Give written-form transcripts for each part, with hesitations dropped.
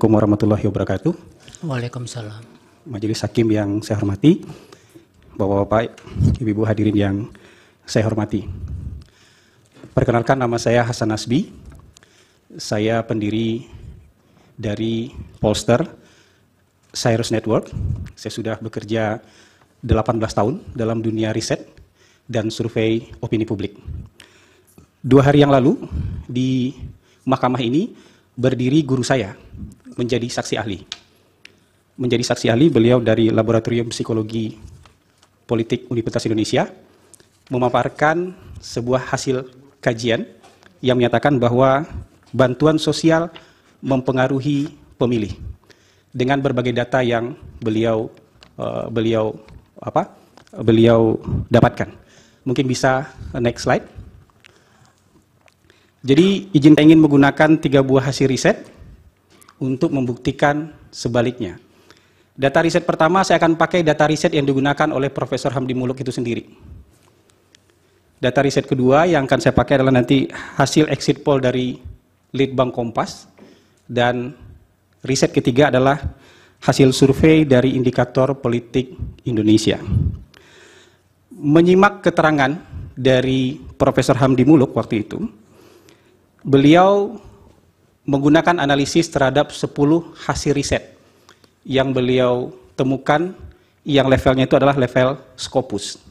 Assalamualaikum warahmatullahi wabarakatuh. Waalaikumsalam. Majelis Hakim yang saya hormati, Bapak-bapak, Ibu-ibu hadirin yang saya hormati. Perkenalkan, nama saya Hasan Nasbi. Saya pendiri dari Polster Cyrus Network. Saya sudah bekerja 18 tahun dalam dunia riset dan survei opini publik. 2 hari yang lalu di mahkamah ini berdiri guru saya menjadi saksi ahli. Menjadi saksi ahli, beliau dari Laboratorium Psikologi Politik Universitas Indonesia, memaparkan sebuah hasil kajian yang menyatakan bahwa bantuan sosial mempengaruhi pemilih dengan berbagai data yang beliau dapatkan. Mungkin bisa next slide. Jadi izin saya ingin menggunakan 3 buah hasil riset untuk membuktikan sebaliknya. Data riset pertama saya akan pakai data riset yang digunakan oleh Profesor Hamdi Muluk itu sendiri. Data riset kedua yang akan saya pakai adalah nanti hasil exit poll dari Litbang Kompas. Dan riset ketiga adalah hasil survei dari Indikator Politik Indonesia. Menyimak keterangan dari Profesor Hamdi Muluk waktu itu, beliau menggunakan analisis terhadap 10 hasil riset yang beliau temukan, yang levelnya itu adalah level Scopus.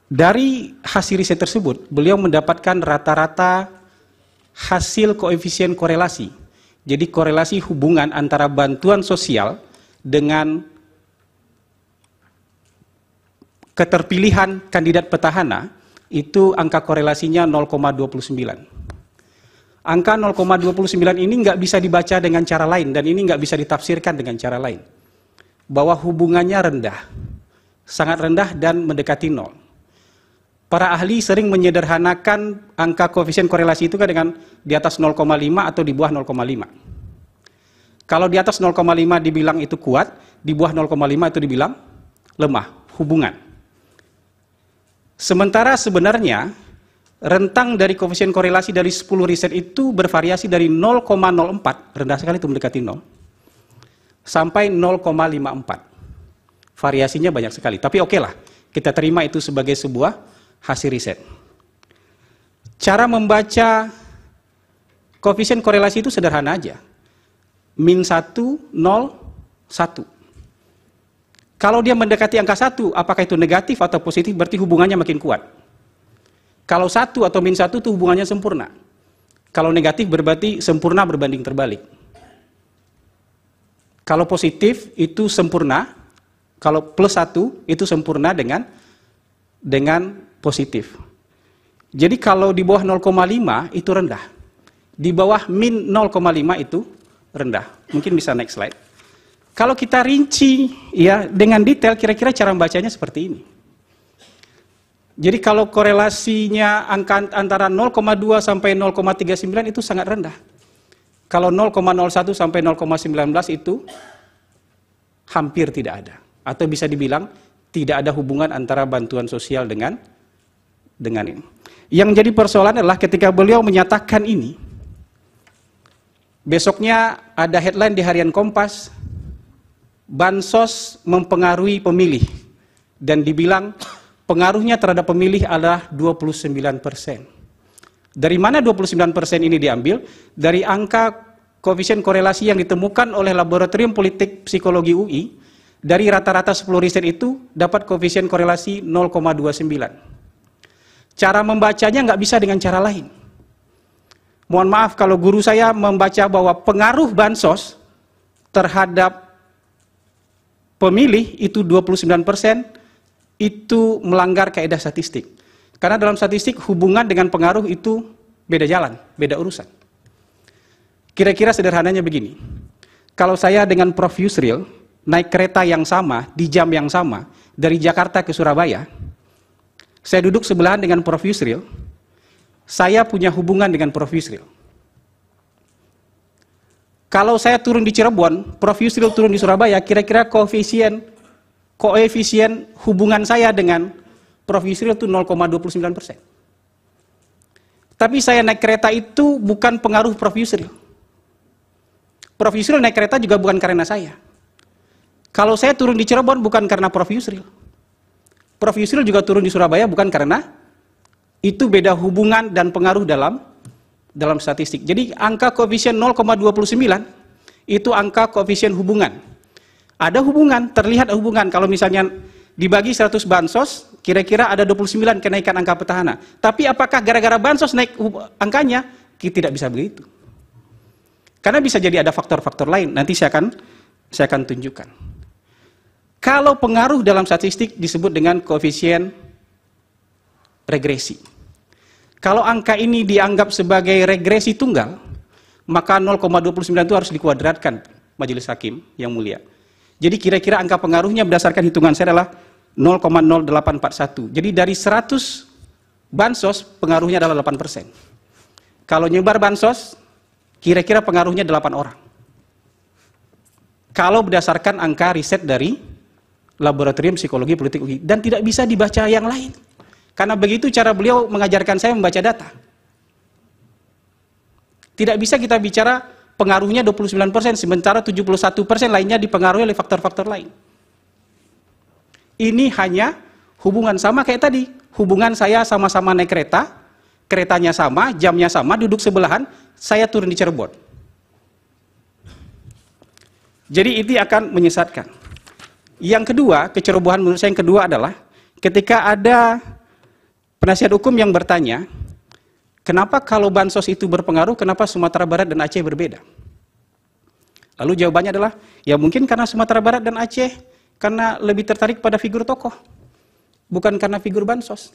Dari hasil riset tersebut, beliau mendapatkan rata-rata hasil koefisien korelasi. Jadi korelasi hubungan antara bantuan sosial dengan keterpilihan kandidat petahana, itu angka korelasinya 0,29. Angka 0,29 ini nggak bisa dibaca dengan cara lain, dan ini nggak bisa ditafsirkan dengan cara lain. Bahwa hubungannya rendah, sangat rendah dan mendekati 0. Para ahli sering menyederhanakan angka koefisien korelasi itu kan dengan di atas 0,5 atau di bawah 0,5. Kalau di atas 0,5 dibilang itu kuat, di bawah 0,5 itu dibilang lemah, hubungan. Sementara sebenarnya rentang dari koefisien korelasi dari 10 riset itu bervariasi dari 0,04, rendah sekali itu mendekati 0, sampai 0,54. Variasinya banyak sekali, tapi oke lah, kita terima itu sebagai sebuah hasil riset. Cara membaca koefisien korelasi itu sederhana aja. Min 1, 0, 1. Kalau dia mendekati angka 1, apakah itu negatif atau positif, berarti hubungannya makin kuat. Kalau 1 atau min 1 itu hubungannya sempurna. Kalau negatif berarti sempurna berbanding terbalik. Kalau positif itu sempurna, kalau plus 1 itu sempurna dengan positif. Jadi kalau di bawah 0,5 itu rendah. Di bawah min 0,5 itu rendah. Mungkin bisa next slide. Kalau kita rinci ya dengan detail, kira-kira cara membacanya seperti ini. Jadi kalau korelasinya angka antara 0,2 sampai 0,39 itu sangat rendah. Kalau 0,01 sampai 0,19 itu hampir tidak ada. Atau bisa dibilang tidak ada hubungan antara bantuan sosial dengan ini. Yang jadi persoalan adalah ketika beliau menyatakan ini, besoknya ada headline di Harian Kompas, Bansos mempengaruhi pemilih, dan dibilang pengaruhnya terhadap pemilih adalah 29%. Dari mana 29% ini diambil? Dari angka koefisien korelasi yang ditemukan oleh Laboratorium Politik Psikologi UI, dari rata-rata 10 riset itu dapat koefisien korelasi 0,29. Cara membacanya nggak bisa dengan cara lain. Mohon maaf kalau guru saya membaca bahwa pengaruh bansos terhadap pemilih itu 29%, itu melanggar kaidah statistik. Karena dalam statistik hubungan dengan pengaruh itu beda jalan, beda urusan. Kira-kira sederhananya begini. Kalau saya dengan Prof. Yusril naik kereta yang sama, di jam yang sama, dari Jakarta ke Surabaya, saya duduk sebelahan dengan Prof. Yusril, saya punya hubungan dengan Prof. Yusril. Kalau saya turun di Cirebon, Prof. Yusril turun di Surabaya, kira-kira koefisien hubungan saya dengan Prof. Yusril itu 0,29%. Tapi saya naik kereta itu bukan pengaruh Prof. Yusril. Prof. Yusril naik kereta juga bukan karena saya. Kalau saya turun di Cirebon bukan karena Prof. Yusril. Prof. Yusril juga turun di Surabaya bukan karena itu beda hubungan dan pengaruh dalam statistik. Jadi angka koefisien 0,29 itu angka koefisien hubungan. Ada hubungan, terlihat hubungan. Kalau misalnya dibagi 100 bansos, kira-kira ada 29 kenaikan angka petahana. Tapi apakah gara-gara bansos naik angkanya? Tidak bisa begitu. Karena bisa jadi ada faktor-faktor lain. Nanti saya akan tunjukkan. Kalau pengaruh dalam statistik disebut dengan koefisien regresi. Kalau angka ini dianggap sebagai regresi tunggal, maka 0,29 itu harus dikuadratkan Majelis Hakim yang mulia. Jadi kira-kira angka pengaruhnya berdasarkan hitungan saya adalah 0,0841. Jadi dari 100 bansos pengaruhnya adalah 8%. Kalau nyebar bansos, kira-kira pengaruhnya 8 orang. Kalau berdasarkan angka riset dari Laboratorium Psikologi Politik UI, dan tidak bisa dibaca yang lain. Karena begitu cara beliau mengajarkan saya membaca data. Tidak bisa kita bicara pengaruhnya 29%, sementara 71% lainnya dipengaruhi oleh faktor-faktor lain. Ini hanya hubungan sama kayak tadi. Hubungan saya sama-sama naik kereta, keretanya sama, jamnya sama, duduk sebelahan, saya turun di Cirebon. Jadi itu akan menyesatkan. Yang kedua, kecerobohan menurut saya yang kedua adalah ketika ada penasihat hukum yang bertanya, kenapa kalau bansos itu berpengaruh, kenapa Sumatera Barat dan Aceh berbeda? Lalu jawabannya adalah, ya mungkin karena Sumatera Barat dan Aceh karena lebih tertarik pada figur tokoh, bukan karena figur bansos.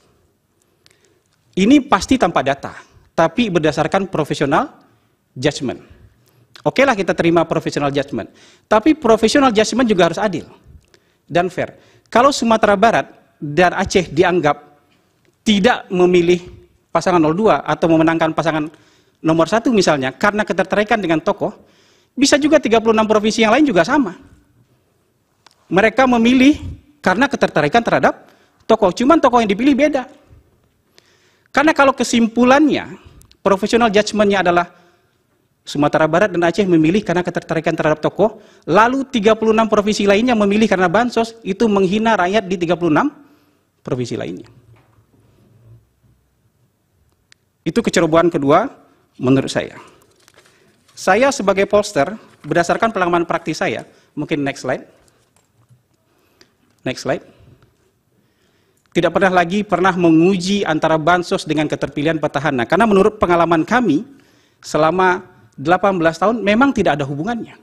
Ini pasti tanpa data, tapi berdasarkan professional judgment. Oke lah kita terima professional judgment, tapi professional judgment juga harus adil dan fair. Kalau Sumatera Barat dan Aceh dianggap tidak memilih pasangan 02 atau memenangkan pasangan nomor 1 misalnya karena ketertarikan dengan tokoh, bisa juga 36 provinsi yang lain juga sama. Mereka memilih karena ketertarikan terhadap tokoh, cuman tokoh yang dipilih beda. Karena kalau kesimpulannya, professional judgment-nya adalah Sumatera Barat dan Aceh memilih karena ketertarikan terhadap tokoh, lalu 36 provinsi lainnya memilih karena bansos, itu menghina rakyat di 36 provinsi lainnya. Itu kecerobohan kedua menurut saya. Saya sebagai pollster, berdasarkan pengalaman praktis saya, mungkin next slide. Next slide. Tidak pernah menguji antara bansos dengan keterpilihan petahana. Karena menurut pengalaman kami, selama 18 tahun memang tidak ada hubungannya.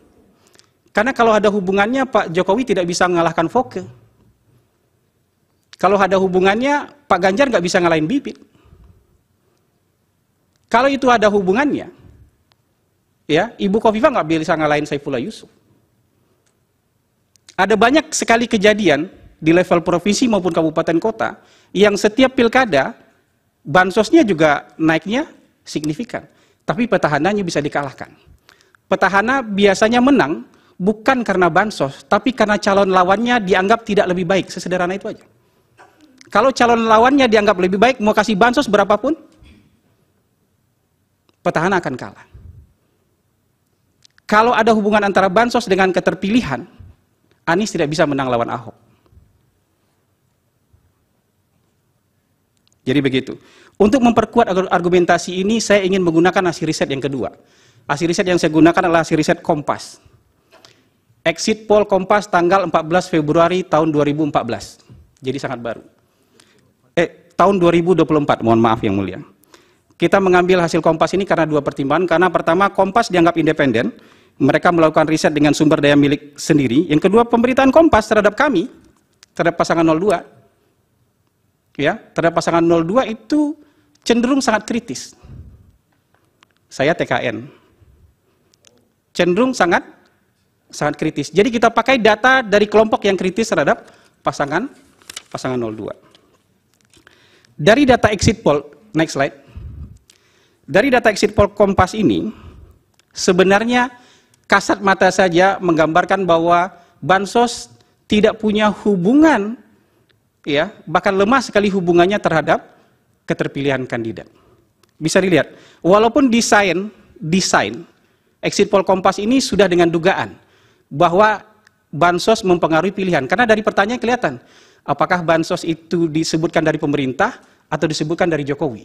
Karena kalau ada hubungannya, Pak Jokowi tidak bisa mengalahkan Foke. Kalau ada hubungannya, Pak Ganjar nggak bisa ngalahin Bibit. Kalau itu ada hubungannya, ya Ibu Khofifah nggak bisa ngalahin Saifullah Yusuf. Ada banyak sekali kejadian di level provinsi maupun kabupaten kota yang setiap pilkada bansosnya juga naiknya signifikan, tapi petahananya bisa dikalahkan. Petahana biasanya menang bukan karena bansos, tapi karena calon lawannya dianggap tidak lebih baik. Sesederhana itu aja. Kalau calon lawannya dianggap lebih baik, mau kasih bansos berapapun, petahana akan kalah. Kalau ada hubungan antara bansos dengan keterpilihan, Anies tidak bisa menang lawan Ahok. Jadi begitu. Untuk memperkuat argumentasi ini, saya ingin menggunakan hasil riset yang kedua. Hasil riset yang saya gunakan adalah hasil riset Kompas. Exit poll Kompas tanggal 14 Februari tahun 2014. Jadi sangat baru. Tahun 2024, mohon maaf yang mulia. Kita mengambil hasil Kompas ini karena dua pertimbangan. Karena pertama, Kompas dianggap independen. Mereka melakukan riset dengan sumber daya milik sendiri. Yang kedua, pemberitaan Kompas terhadap kami, terhadap pasangan 02, ya, terhadap pasangan 02 itu cenderung sangat kritis. Saya TKN. Cenderung sangat kritis. Jadi kita pakai data dari kelompok yang kritis terhadap pasangan 02. Dari data exit poll, next slide. Dari data exit poll Kompas ini, sebenarnya kasat mata saja menggambarkan bahwa bansos tidak punya hubungan, ya, bahkan lemah sekali hubungannya terhadap keterpilihan kandidat. Bisa dilihat, walaupun desain exit poll Kompas ini sudah dengan dugaan bahwa bansos mempengaruhi pilihan. Karena dari pertanyaan kelihatan, apakah bansos itu disebutkan dari pemerintah atau disebutkan dari Jokowi.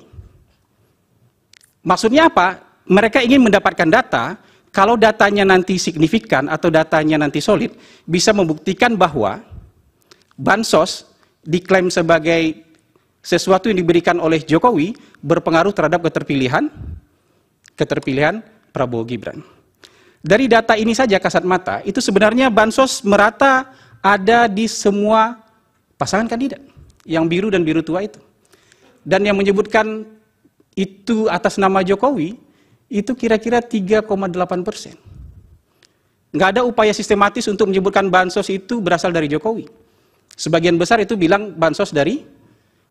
Maksudnya apa? Mereka ingin mendapatkan data, kalau datanya nanti signifikan atau datanya nanti solid, bisa membuktikan bahwa bansos diklaim sebagai sesuatu yang diberikan oleh Jokowi berpengaruh terhadap keterpilihan Prabowo Gibran. Dari data ini saja kasat mata, itu sebenarnya bansos merata ada di semua pasangan kandidat, yang biru dan biru tua itu. Dan yang menyebutkan itu atas nama Jokowi, itu kira-kira 3,8%. Nggak ada upaya sistematis untuk menyebutkan bansos itu berasal dari Jokowi. Sebagian besar itu bilang bansos dari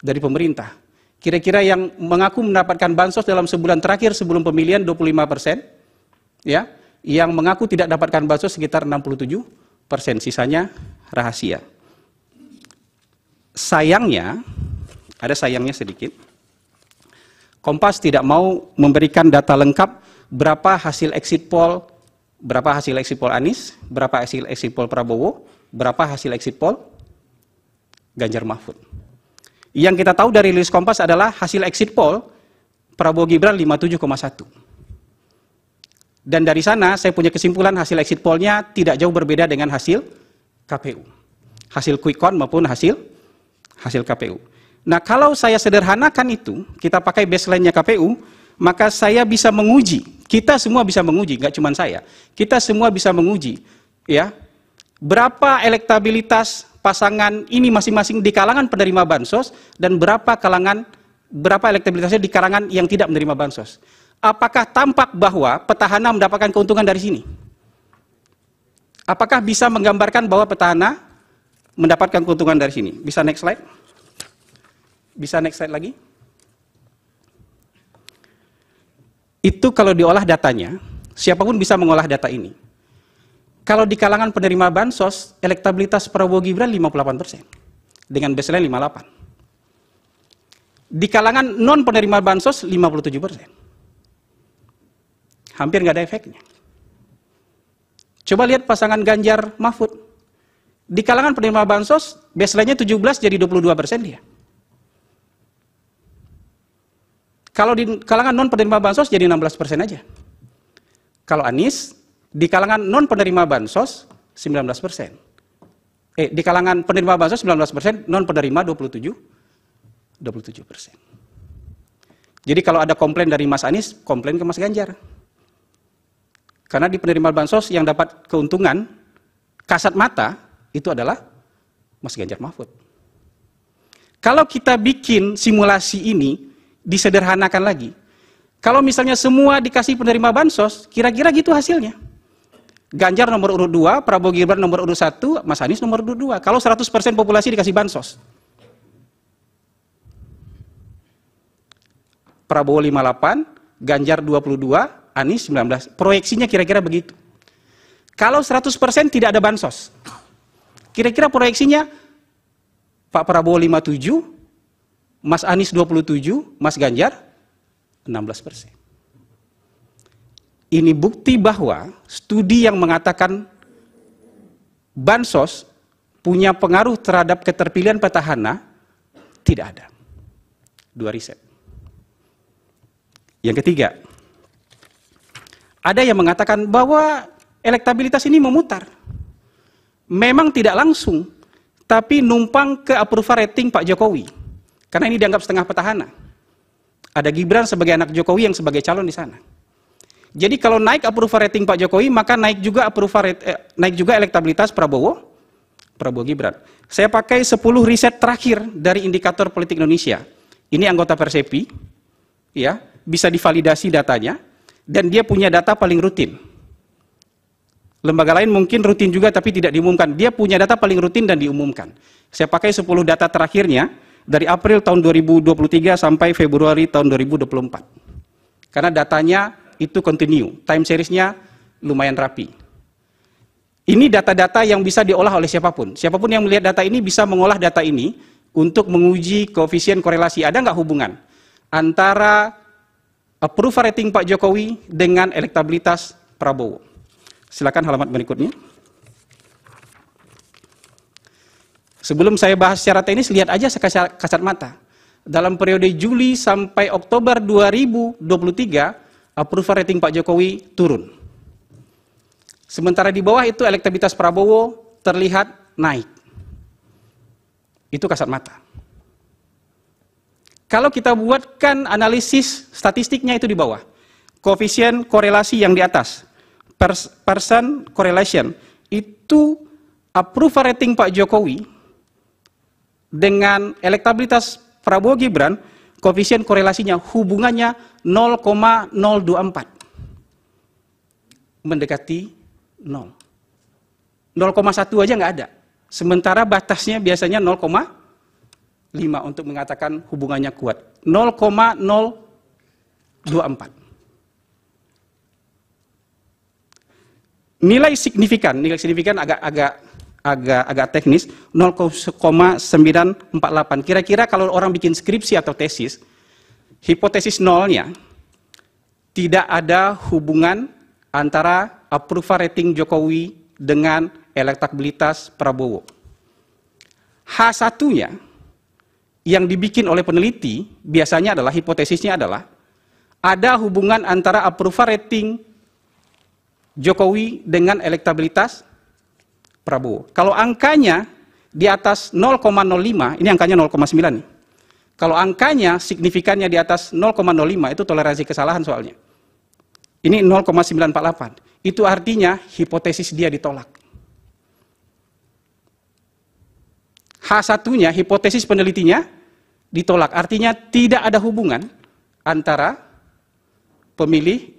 pemerintah. Kira-kira yang mengaku mendapatkan bansos dalam sebulan terakhir sebelum pemilihan 25%, ya, yang mengaku tidak dapatkan bansos sekitar 67%, sisanya rahasia. Sayangnya, ada sayangnya sedikit, Kompas tidak mau memberikan data lengkap berapa hasil exit poll Anies, berapa hasil exit poll Prabowo, berapa hasil exit poll Ganjar Mahfud. Yang kita tahu dari rilis Kompas adalah hasil exit poll Prabowo Gibran 57,1. Dan dari sana saya punya kesimpulan hasil exit poll-nya tidak jauh berbeda dengan hasil KPU. Hasil quick count maupun hasil KPU. Nah, kalau saya sederhanakan itu, kita pakai baseline-nya KPU, maka saya bisa menguji, kita semua bisa menguji, nggak cuma saya, kita semua bisa menguji, ya, berapa elektabilitas pasangan ini masing-masing di kalangan penerima bansos dan berapa elektabilitasnya di kalangan yang tidak menerima bansos. Apakah tampak bahwa petahana mendapatkan keuntungan dari sini? Apakah bisa menggambarkan bahwa petahana mendapatkan keuntungan dari sini? Bisa next slide? Bisa next slide lagi? Itu kalau diolah datanya, siapapun bisa mengolah data ini. Kalau di kalangan penerima bansos, elektabilitas Prabowo Gibran 58%, dengan baseline 58. Di kalangan non penerima bansos 57%. Hampir nggak ada efeknya. Coba lihat pasangan Ganjar Mahfud. Di kalangan penerima bansos, baseline-nya 17 jadi 22% dia. Kalau di kalangan non penerima bansos jadi 16% aja. Kalau Anies di kalangan non penerima bansos 19%. Di kalangan penerima bansos 19%, non penerima 27%. Jadi kalau ada komplain dari Mas Anies, komplain ke Mas Ganjar. Karena di penerima bansos yang dapat keuntungan kasat mata itu adalah Mas Ganjar Mahfud. Kalau kita bikin simulasi ini disederhanakan lagi. Kalau misalnya semua dikasih penerima bansos, kira-kira gitu hasilnya. Ganjar nomor urut 2, Prabowo Gibran nomor urut 1, Mas Anies nomor urut 2. Kalau 100% populasi dikasih bansos. Prabowo 58, Ganjar 22, Anies 19. Proyeksinya kira-kira begitu. Kalau 100% tidak ada bansos, kira-kira proyeksinya Pak Prabowo 57, Mas Anies 27, Mas Ganjar 16%. Ini bukti bahwa studi yang mengatakan bansos punya pengaruh terhadap keterpilihan petahana tidak ada. 2 riset. Yang ketiga, ada yang mengatakan bahwa elektabilitas ini memutar. Memang tidak langsung, tapi numpang ke approval rating Pak Jokowi. Karena ini dianggap setengah petahana. Ada Gibran sebagai anak Jokowi yang sebagai calon di sana. Jadi kalau naik approval rating Pak Jokowi, maka naik juga elektabilitas Prabowo Gibran. Saya pakai 10 riset terakhir dari Indikator Politik Indonesia. Ini anggota Persepi, ya, bisa divalidasi datanya, dan dia punya data paling rutin. Lembaga lain mungkin rutin juga tapi tidak diumumkan. Dia punya data paling rutin dan diumumkan. Saya pakai 10 data terakhirnya, dari April tahun 2023 sampai Februari tahun 2024. Karena datanya itu continue, time series-nya lumayan rapi. Ini data-data yang bisa diolah oleh siapapun. Siapapun yang melihat data ini bisa mengolah data ini untuk menguji koefisien korelasi. Ada nggak hubungan antara approval rating Pak Jokowi dengan elektabilitas Prabowo. Silakan halaman berikutnya. Sebelum saya bahas secara teknis, lihat aja kasat mata. Dalam periode Juli sampai Oktober 2023, approval rating Pak Jokowi turun. Sementara di bawah itu elektabilitas Prabowo terlihat naik. Itu kasat mata. Kalau kita buatkan analisis statistiknya itu di bawah. Koefisien korelasi yang di atas. Percent correlation. Itu approval rating Pak Jokowi dengan elektabilitas Prabowo Gibran, koefisien korelasinya hubungannya 0,024. Mendekati 0. 0,1 aja nggak ada. Sementara batasnya biasanya 0,5 untuk mengatakan hubungannya kuat. 0,024. Nilai signifikan agak teknis, 0,948. Kira-kira kalau orang bikin skripsi atau tesis, hipotesis nolnya tidak ada hubungan antara approval rating Jokowi dengan elektabilitas Prabowo. H1-nya yang dibikin oleh peneliti biasanya adalah, hipotesisnya adalah ada hubungan antara approval rating Jokowi dengan elektabilitas Prabowo. Kalau angkanya di atas 0,05, ini angkanya 0,9 nih. Kalau angkanya signifikannya di atas 0,05, itu toleransi kesalahan soalnya. Ini 0,948. Itu artinya hipotesis dia ditolak. H1-nya, hipotesis penelitinya ditolak. Artinya tidak ada hubungan antara pemilih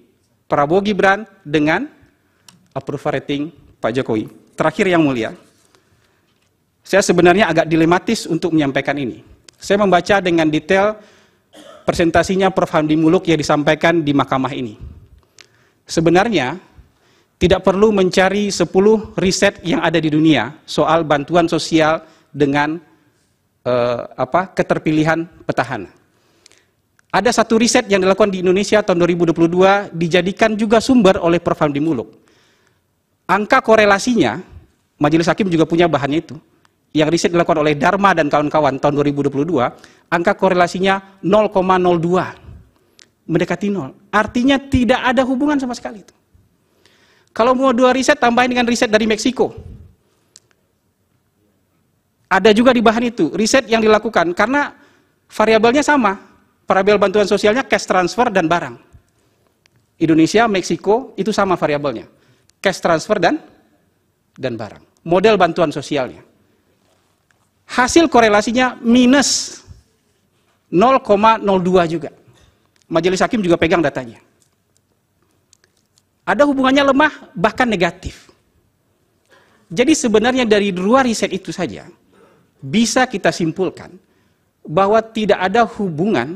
Prabowo Gibran dengan approval rating Pak Jokowi. Terakhir yang mulia, saya sebenarnya agak dilematis untuk menyampaikan ini. Saya membaca dengan detail presentasinya Prof. Hamdi Muluk yang disampaikan di mahkamah ini. Sebenarnya tidak perlu mencari 10 riset yang ada di dunia soal bantuan sosial dengan keterpilihan petahana. Ada satu riset yang dilakukan di Indonesia tahun 2022 dijadikan juga sumber oleh Prof. Hamdi Muluk. Angka korelasinya, Majelis Hakim juga punya bahannya itu. Yang riset dilakukan oleh Dharma dan kawan-kawan tahun 2022, angka korelasinya 0,02. Mendekati 0. Artinya tidak ada hubungan sama sekali itu. Kalau mau 2 riset, tambahin dengan riset dari Meksiko. Ada juga di bahan itu, riset yang dilakukan, karena variabelnya sama. Variabel bantuan sosialnya cash transfer dan barang. Indonesia, Meksiko, itu sama variabelnya. Cash transfer dan barang. Model bantuan sosialnya. Hasil korelasinya minus 0,02 juga. Majelis Hakim juga pegang datanya. Ada hubungannya lemah, bahkan negatif. Jadi sebenarnya dari 2 riset itu saja, bisa kita simpulkan bahwa tidak ada hubungan,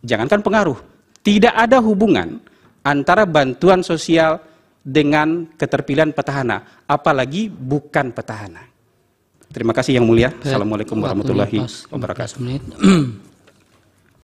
jangankan pengaruh, tidak ada hubungan antara bantuan sosial dengan keterpilihan petahana, apalagi bukan petahana. Terima kasih yang mulia. Assalamualaikum warahmatullahi wabarakatuh.